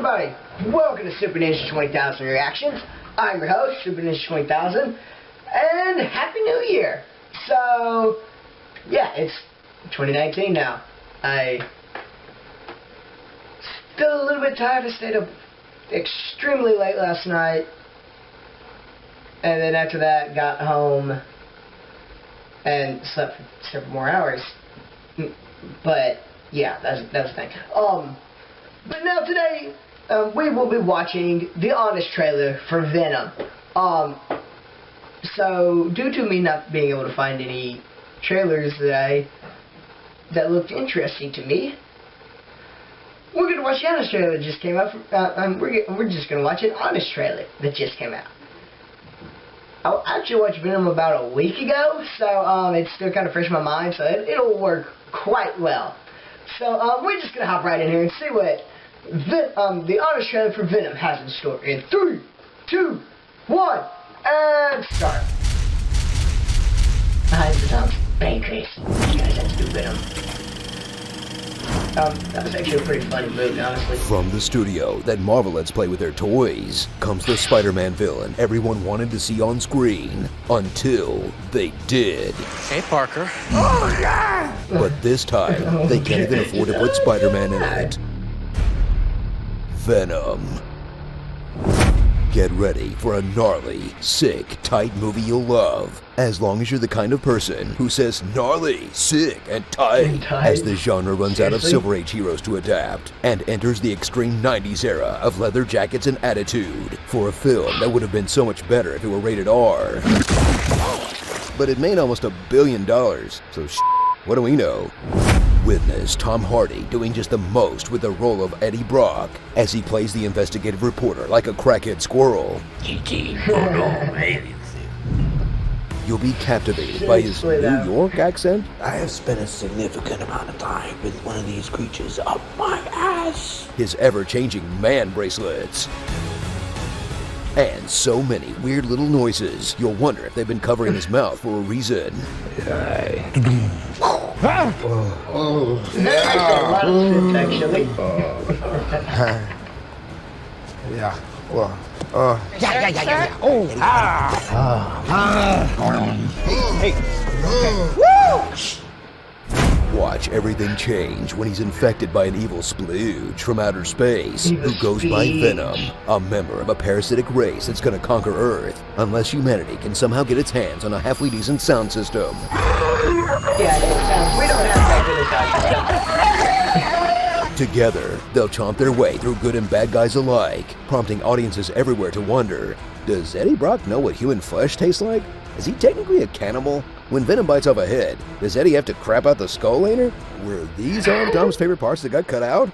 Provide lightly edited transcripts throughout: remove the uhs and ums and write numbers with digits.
everybody? Welcome to Superninja20000 Reactions. I'm your host, Superninja20000, and Happy New Year! So, yeah, it's 2019 now. I still a little bit tired. I stayed up extremely late last night, and then after that got home and slept for several more hours. But yeah, that was the thing. But now today we will be watching the honest trailer for Venom. So due to me not being able to find any trailers that looked interesting to me, we're gonna watch the honest trailer that just came out. We're just gonna watch an honest trailer that just came out. I actually watched Venom about a week ago, so it's still kind of fresh in my mind, so it'll work quite well. So we're just gonna hop right in here and see what the honest trailer for Venom has in store. In 3, 2, 1, and start. Behind the Tom's Bakeries. You guys have to do Venom. That was actually a pretty funny movie, honestly. From the studio that Marvel lets play with their toys comes the Spider-Man villain everyone wanted to see on screen until they did. Hey, Parker. Oh, yeah! But this time, they can't even afford to put Spider-Man in it. Venom. Get ready for a gnarly, sick, tight movie you'll love, as long as you're the kind of person who says gnarly, sick, and tight as the genre runs out of Silver Age heroes to adapt and enters the extreme 90s era of leather jackets and attitude for a film that would have been so much better if it were rated R. But it made almost $1 billion, so what do we know? Witness Tom Hardy doing just the most with the role of Eddie Brock as he plays the investigative reporter like a crackhead squirrel. You'll be captivated by his New York accent. I have spent a significant amount of time with one of these creatures up my ass. His ever-changing man bracelets. And so many weird little noises, you'll wonder if they've been covering his mouth for a reason. Watch everything change when he's infected by an evil splooge from outer space who goes by Venom, a member of a parasitic race that's gonna conquer Earth unless humanity can somehow get its hands on a halfway decent sound system. Together, they'll chomp their way through good and bad guys alike, prompting audiences everywhere to wonder, does Eddie Brock know what human flesh tastes like? Is he technically a cannibal? When Venom bites off a head, does Eddie have to crap out the skull later? Were these all of Tom's favorite parts that got cut out?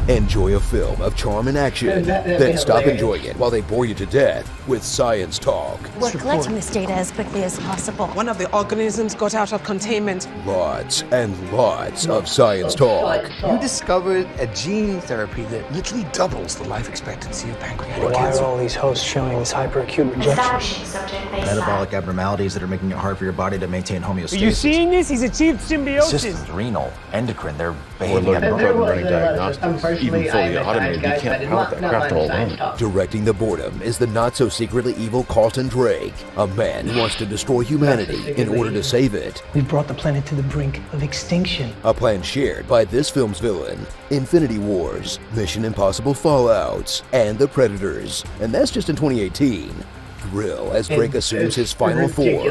Enjoy a film of charm and action, then stop enjoying it while they bore you to death with Science Talk. We're collecting this data as quickly as possible. One of the organisms got out of containment. Lots and lots of Science Talk. You discovered a gene therapy that literally doubles the life expectancy of pancreatic Why cancer. are all these hosts showing this hyperacute rejection? Metabolic abnormalities that are making it hard for your body to maintain homeostasis. Are you seeing this? He's achieved symbiosis. Systems, renal, endocrine, they're We're behaving looking abnormally. for running diagnostics. Even fully automated, you can't count that crap all alone. Directing the boredom is the not-so-secretly evil Carlton Drake, a man who wants to destroy humanity in order to save it. We brought the planet to the brink of extinction. A plan shared by this film's villain, Infinity Wars, Mission Impossible Fallouts, and The Predators. And that's just in 2018. Thrill as Drake assumes his final form,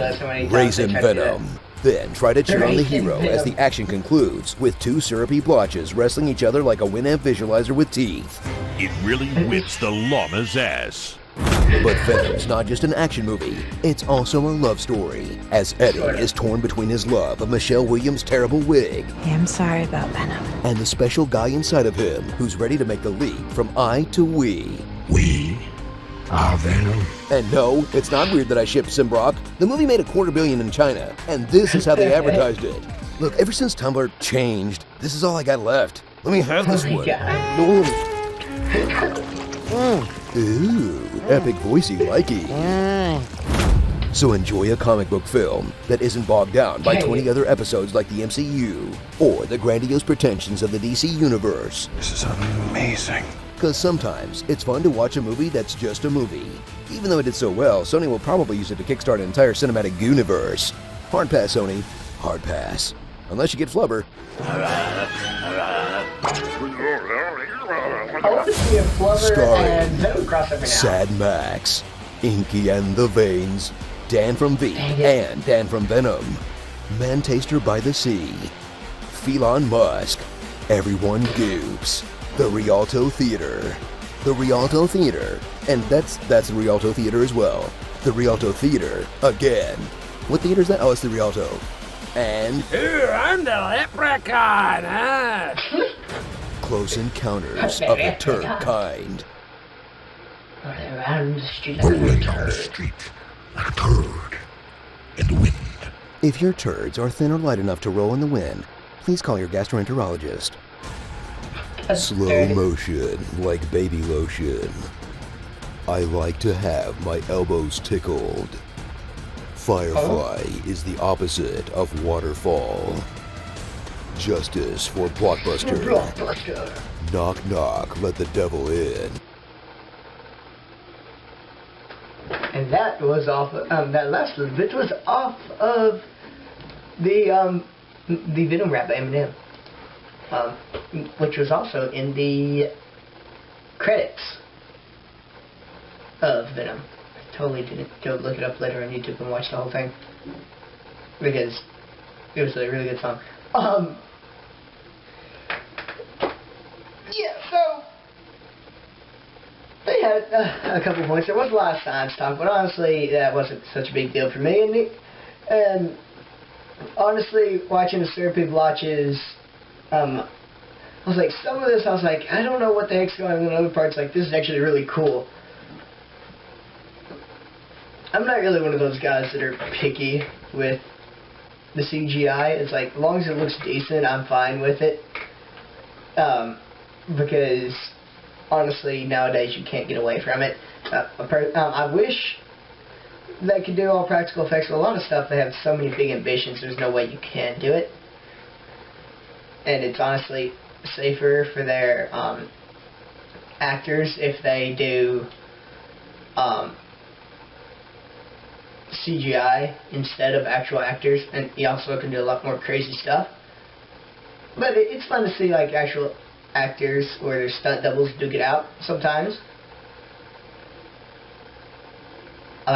Raisin Venom. Then try to cheer on the hero as the action concludes with two syrupy blotches wrestling each other like a Winamp visualizer with teeth. It really whips the llama's ass. But Venom's not just an action movie, it's also a love story, as Eddie is torn between his love of Michelle Williams' terrible wig Hey, I'm sorry about Venom. and the special guy inside of him who's ready to make the leap from I to we. We are Venom. And no, it's not weird that I shipped Simbrock. The movie made $250 million in China, and this is how they advertised it. Look, ever since Tumblr changed, this is all I got left. Let me have this one. Ooh, epic voicey likey. So enjoy a comic book film that isn't bogged down by 20 other episodes like the MCU or the grandiose pretensions of the DC Universe. This is amazing. Because sometimes it's fun to watch a movie that's just a movie. Even though it did so well, Sony will probably use it to kickstart an entire cinematic universe. Hard pass, Sony. Hard pass. Unless you get flubber. I want to see a Flubber and Venom crossover now. Sad Max, Inky and the Veins, Dan from V and Dan from Venom, Man Taster by the Sea, Felon Musk, Everyone Goops, the Rialto Theater, and that's the Rialto Theater as well. The Rialto Theater again. What theater is that? Oh, it's the Rialto. And I'm the leprechaun, huh? Close Encounters of the Turd Kind. Around the street Rolling down the street like a turd in the wind. If your turds are thin or light enough to roll in the wind, please call your gastroenterologist. Slow motion, like baby lotion. I like to have my elbows tickled. Firefly is the opposite of waterfall. Justice for Blockbuster. Knock knock, let the devil in. And that was off. That last little bit was off of the Venom rap by Eminem, which was also in the credits of Venom. I totally didn't go look it up later on YouTube and watch the whole thing because it was a really good song. Yeah, so they had a couple points. There was a lot of science talk, but honestly, that wasn't such a big deal for me. And honestly, watching the certain people watches, I was like, some of this, I was like, I don't know what the heck's going on in other parts. Like, this is actually really cool. I'm not really one of those guys that are picky with the CGI. It's like, as long as it looks decent, I'm fine with it. Because honestly, nowadays you can't get away from it. I wish they could do all practical effects, but a lot of stuff they have so many big ambitions, there's no way you can do it. And it's honestly safer for their actors if they do CGI instead of actual actors, and you also can do a lot more crazy stuff. But it's fun to see like actual actors or their stunt doubles duke it out sometimes. I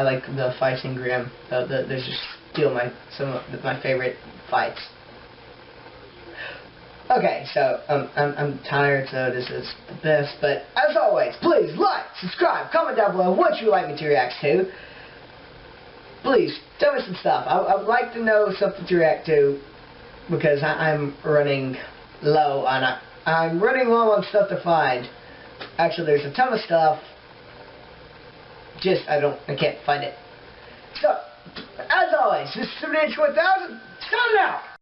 like the fights in Grimm. There's just still some of my favorite fights. Okay, so I'm tired, so this is the best. But as always, please like, subscribe, comment down below what you would like me to react to. Please tell me some stuff. I would like to know something to react to because I'm running low on I'm running low on stuff to find. Actually, there's a ton of stuff. Just I can't find it. So, as always, this is Superninja2000000 signing out.